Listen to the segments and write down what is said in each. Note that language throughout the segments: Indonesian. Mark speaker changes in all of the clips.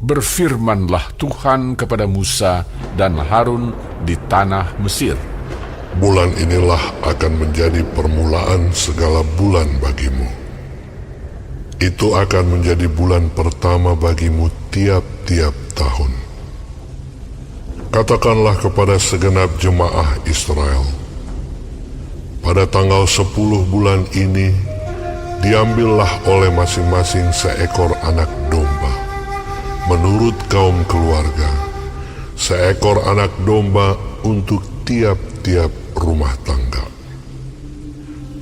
Speaker 1: Berfirmanlah Tuhan kepada Musa dan Harun di tanah Mesir.
Speaker 2: Bulan inilah akan menjadi permulaan segala bulan bagimu. Itu akan menjadi bulan pertama bagimu tiap-tiap tahun. Katakanlah kepada segenap jemaah Israel, pada tanggal 10 bulan ini, diambillah oleh masing-masing seekor anak domba, menurut kaum keluarga, seekor anak domba untuk tiap-tiap rumah tangga.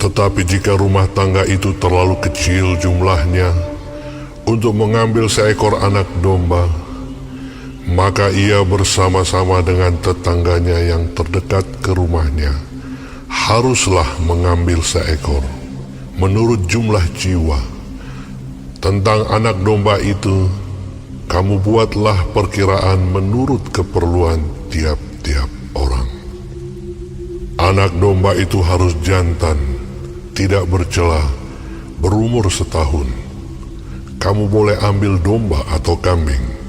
Speaker 2: Tetapi jika rumah tangga itu terlalu kecil jumlahnya untuk mengambil seekor anak domba, maka ia bersama-sama dengan tetangganya yang terdekat ke rumahnya haruslah mengambil seekor menurut jumlah jiwa. Tentang anak domba itu, kamu buatlah perkiraan menurut keperluan tiap-tiap orang. Anak domba itu harus jantan, tidak bercela, berumur setahun. Kamu boleh ambil domba atau kambing.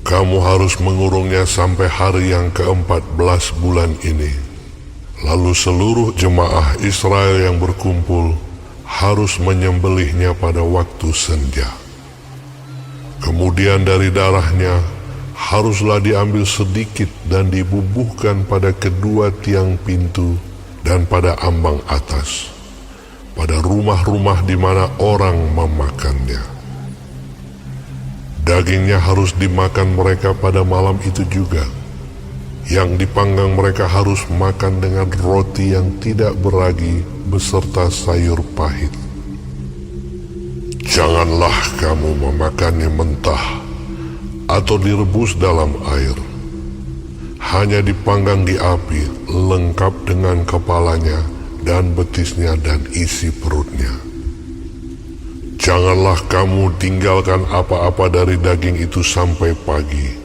Speaker 2: Kamu harus mengurungnya sampai hari yang ke-14 bulan ini. Lalu seluruh jemaah Israel yang berkumpul harus menyembelihnya pada waktu senja. Kemudian dari darahnya haruslah diambil sedikit dan dibubuhkan pada kedua tiang pintu dan pada ambang atas, pada rumah-rumah di mana orang memakannya. Dagingnya harus dimakan mereka pada malam itu juga. Yang dipanggang mereka harus makan dengan roti yang tidak beragi beserta sayur pahit. Janganlah kamu memakannya mentah atau direbus dalam air. Hanya dipanggang di api, lengkap dengan kepalanya dan betisnya dan isi perutnya. Janganlah kamu tinggalkan apa-apa dari daging itu sampai pagi.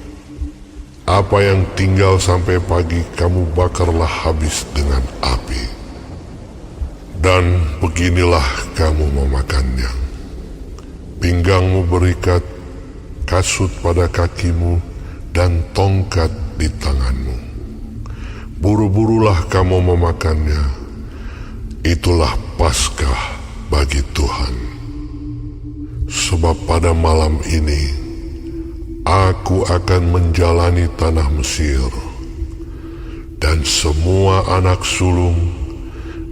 Speaker 2: Apa yang tinggal sampai pagi kamu bakarlah habis dengan api. Dan beginilah kamu memakannya. Pinggangmu berikat, kasut pada kakimu, dan tongkat di tanganmu. Buru-burulah kamu memakannya. Itulah Paskah bagi Tuhan. Sebab pada malam ini, aku akan menjalani tanah Mesir, dan semua anak sulung,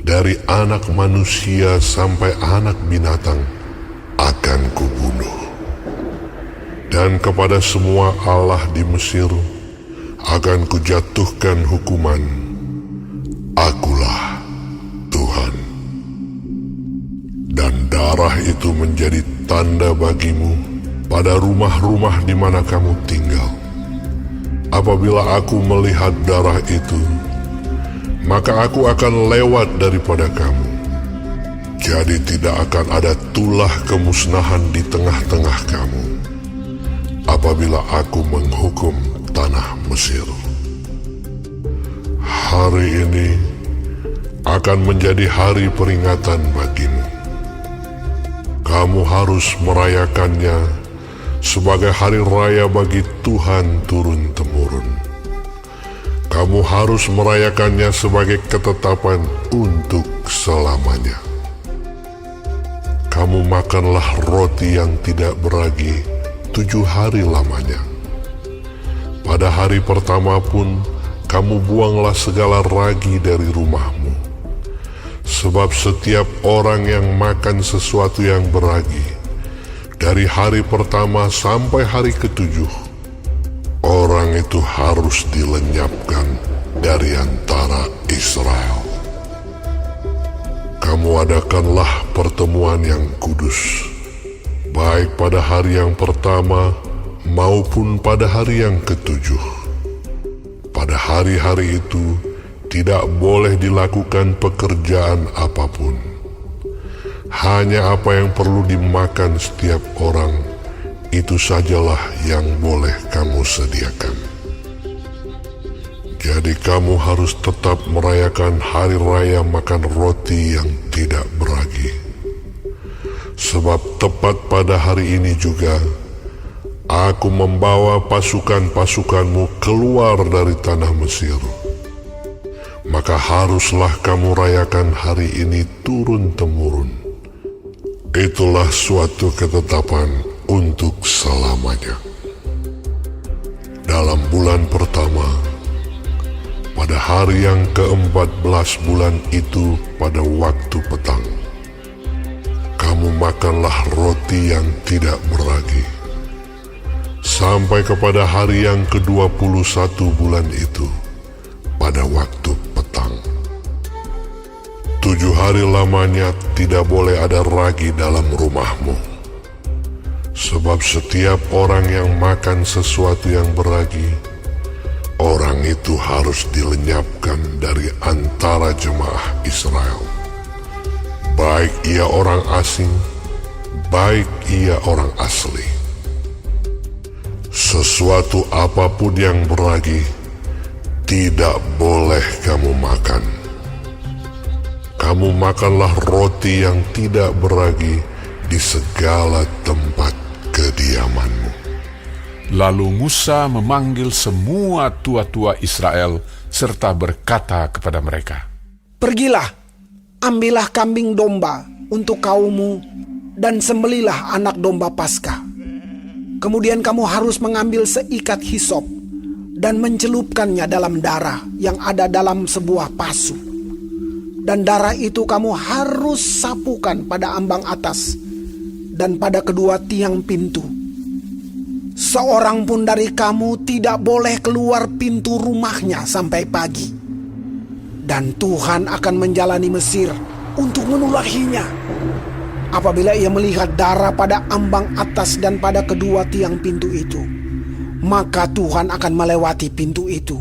Speaker 2: dari anak manusia sampai anak binatang, akan kubunuh. Dan kepada semua allah di Mesir, akan kujatuhkan hukuman. Akulah Tuhan. Dan darah itu menjadi tanda bagimu pada rumah-rumah di mana kamu tinggal. Apabila aku melihat darah itu, maka aku akan lewat daripada kamu. Jadi tidak akan ada tulah kemusnahan di tengah-tengah kamu apabila aku menghukum tanah Mesir. Hari ini akan menjadi hari peringatan bagimu. Kamu harus merayakannya sebagai hari raya bagi Tuhan turun-temurun. Kamu harus merayakannya sebagai ketetapan untuk selamanya. Kamu makanlah roti yang tidak beragi 7 hari lamanya. Pada hari pertama pun, kamu buanglah segala ragi dari rumahmu. Sebab setiap orang yang makan sesuatu yang beragi, dari hari pertama sampai hari ke-7, orang itu harus dilenyapkan dari antara Israel. Kamu adakanlah pertemuan yang kudus, baik pada hari yang pertama maupun pada hari yang ke-7. Pada hari-hari itu, tidak boleh dilakukan pekerjaan apapun. Hanya apa yang perlu dimakan setiap orang, itu sajalah yang boleh kamu sediakan. Jadi kamu harus tetap merayakan hari raya makan roti yang tidak beragi. Sebab tepat pada hari ini juga, Aku membawa pasukan-pasukanmu keluar dari tanah Mesir. Maka haruslah kamu rayakan hari ini turun-temurun. Itulah suatu ketetapan untuk selamanya. Dalam bulan pertama, pada hari yang ke-14 bulan itu pada waktu petang, kamu makanlah roti yang tidak beragi. Sampai kepada hari yang ke-21 bulan itu, pada waktu petang. 7 hari lamanya tidak boleh ada ragi dalam rumahmu. Sebab setiap orang yang makan sesuatu yang beragi, orang itu harus dilenyapkan dari antara jemaah Israel. Baik ia orang asing, baik ia orang asli. Sesuatu apapun yang beragi tidak boleh kamu makan. Kamu makanlah roti yang tidak beragi di segala tempat kediamanmu.
Speaker 1: Lalu Musa memanggil semua tua-tua Israel serta berkata kepada mereka,
Speaker 3: "Pergilah, ambillah kambing domba untuk kaummu dan sembelilah anak domba Paskah. Kemudian kamu harus mengambil seikat hisop dan mencelupkannya dalam darah yang ada dalam sebuah pasu. Dan darah itu kamu harus sapukan pada ambang atas dan pada kedua tiang pintu. Seorang pun dari kamu tidak boleh keluar pintu rumahnya sampai pagi. Dan Tuhan akan menjalani Mesir untuk menulahinya. Apabila ia melihat darah pada ambang atas dan pada kedua tiang pintu itu, maka Tuhan akan melewati pintu itu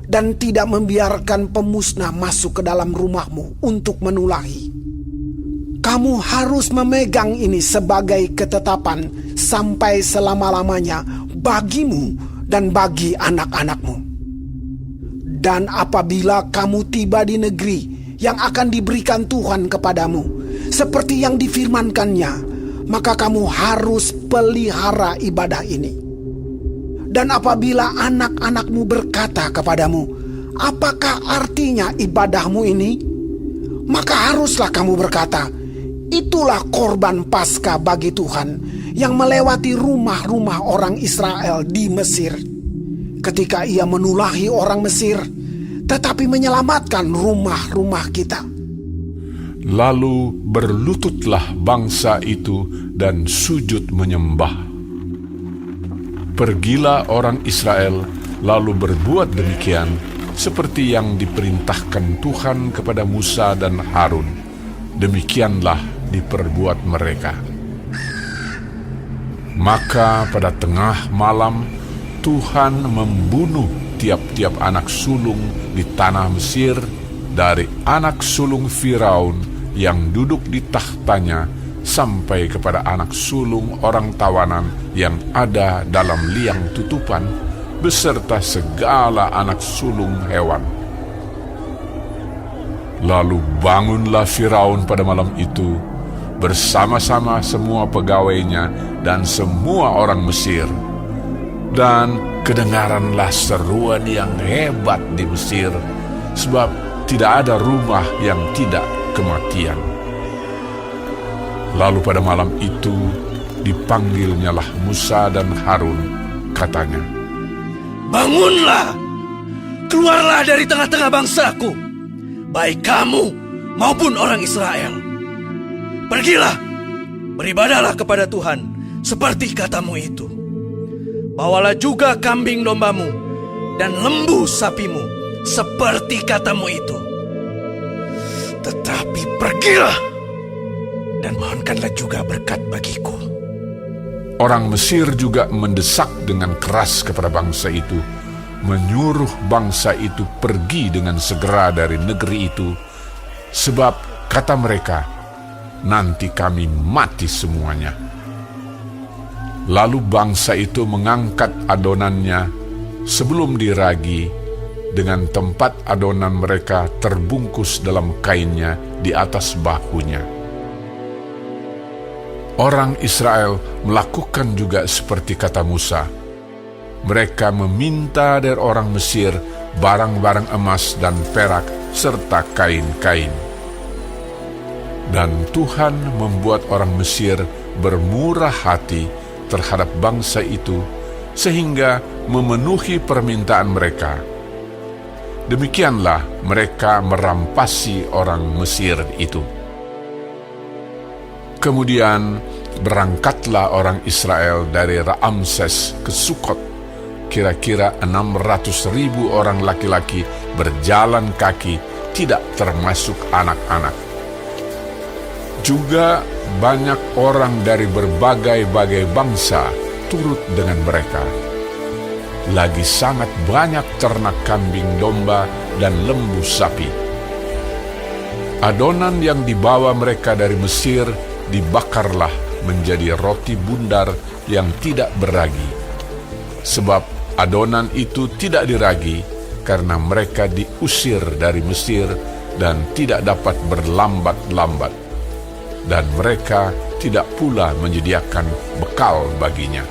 Speaker 3: dan tidak membiarkan pemusnah masuk ke dalam rumahmu untuk menulahi. Kamu harus memegang ini sebagai ketetapan sampai selama-lamanya bagimu dan bagi anak-anakmu. Dan apabila kamu tiba di negeri yang akan diberikan Tuhan kepadamu, seperti yang difirmankannya, maka kamu harus pelihara ibadah ini. Dan apabila anak-anakmu berkata kepadamu, apakah artinya ibadahmu ini? Maka haruslah kamu berkata, itulah korban Paskah bagi Tuhan yang melewati rumah-rumah orang Israel di Mesir, ketika ia menulahi orang Mesir, tetapi menyelamatkan rumah-rumah kita.
Speaker 1: Lalu berlututlah bangsa itu dan sujud menyembah. Pergilah orang Israel lalu berbuat demikian seperti yang diperintahkan Tuhan kepada Musa dan Harun. Demikianlah diperbuat mereka. Maka pada tengah malam Tuhan membunuh tiap-tiap anak sulung di tanah Mesir, dari anak sulung Firaun yang duduk di tahtanya sampai kepada anak sulung orang tawanan yang ada dalam liang tutupan, beserta segala anak sulung hewan. Lalu bangunlah Firaun pada malam itu bersama-sama semua pegawainya dan semua orang Mesir. Dan kedengaranlah seruan yang hebat di Mesir, sebab tidak ada rumah yang tidak kematian. Lalu pada malam itu dipanggilnyalah Musa dan Harun, katanya,
Speaker 4: "Bangunlah, keluarlah dari tengah-tengah bangsaku, baik kamu maupun orang Israel. Pergilah, beribadahlah kepada Tuhan seperti katamu itu. Bawalah juga kambing dombamu dan lembu sapimu seperti katamu itu. Tetapi pergilah dan mohonkanlah juga berkat bagiku."
Speaker 1: Orang Mesir juga mendesak dengan keras kepada bangsa itu, menyuruh bangsa itu pergi dengan segera dari negeri itu, sebab kata mereka, nanti kami mati semuanya. Lalu bangsa itu mengangkat adonannya sebelum diragi, dengan tempat adonan mereka terbungkus dalam kainnya di atas bahunya. Orang Israel melakukan juga seperti kata Musa. Mereka meminta dari orang Mesir barang-barang emas dan perak serta kain-kain. Dan Tuhan membuat orang Mesir bermurah hati terhadap bangsa itu sehingga memenuhi permintaan mereka. Demikianlah mereka merampasi orang Mesir itu. Kemudian berangkatlah orang Israel dari Ramses ke Sukot. Kira-kira 600.000 orang laki-laki berjalan kaki, tidak termasuk anak-anak. Juga banyak orang dari berbagai-bagai bangsa turut dengan mereka. Lagi sangat banyak ternak kambing domba dan lembu sapi. Adonan yang dibawa mereka dari Mesir dibakarlah menjadi roti bundar yang tidak beragi. Sebab adonan itu tidak diragi karena mereka diusir dari Mesir dan tidak dapat berlambat-lambat. Dan mereka tidak pula menyediakan bekal baginya.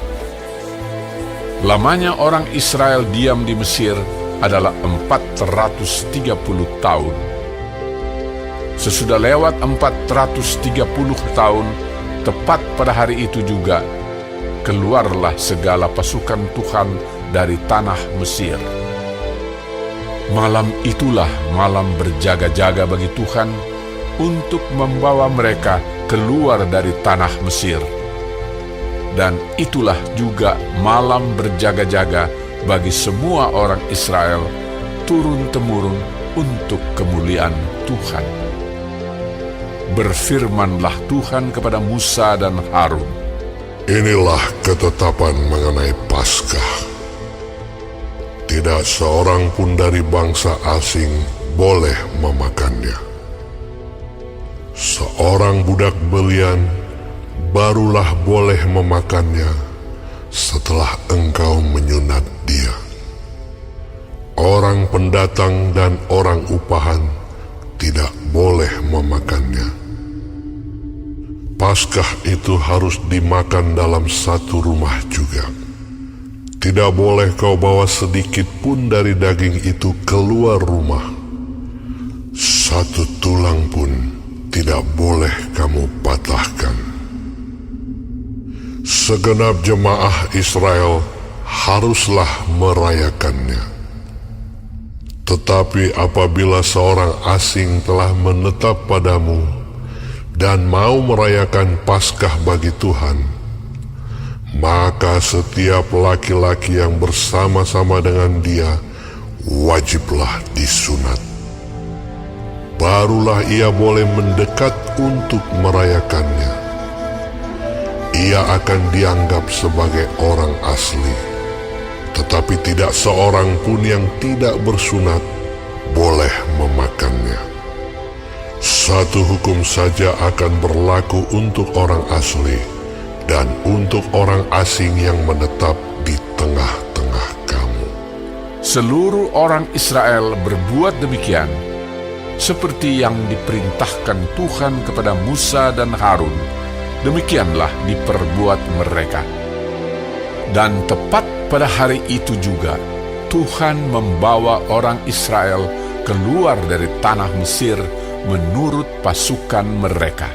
Speaker 1: Lamanya orang Israel diam di Mesir adalah 430 tahun. Sesudah lewat 430 tahun, tepat pada hari itu juga, keluarlah segala pasukan Tuhan dari tanah Mesir. Malam itulah malam berjaga-jaga bagi Tuhan untuk membawa mereka keluar dari tanah Mesir. Dan itulah juga malam berjaga-jaga bagi semua orang Israel turun-temurun untuk kemuliaan Tuhan. Berfirmanlah Tuhan kepada Musa dan Harun.
Speaker 2: Inilah ketetapan mengenai Paskah. Tidak seorang pun dari bangsa asing boleh memakannya. Seorang budak belian barulah boleh memakannya setelah engkau menyunat dia. Orang pendatang dan orang upahan tidak boleh memakannya. Paskah itu harus dimakan dalam satu rumah juga. Tidak boleh kau bawa sedikit pun dari daging itu keluar rumah. Satu tulang pun tidak boleh kamu patahkan. Segenap jemaah Israel haruslah merayakannya. Tetapi apabila seorang asing telah menetap padamu dan mau merayakan Paskah bagi Tuhan, maka setiap laki-laki yang bersama-sama dengan dia wajiblah disunat. Barulah ia boleh mendekat untuk merayakannya. Ia akan dianggap sebagai orang asli, tetapi tidak seorang pun yang tidak bersunat boleh memakannya. Satu hukum saja akan berlaku untuk orang asli dan untuk orang asing yang menetap di tengah-tengah kamu.
Speaker 1: Seluruh orang Israel berbuat demikian, seperti yang diperintahkan Tuhan kepada Musa dan Harun. Demikianlah diperbuat mereka. Dan tepat pada hari itu juga, Tuhan membawa orang Israel keluar dari tanah Mesir menurut pasukan mereka.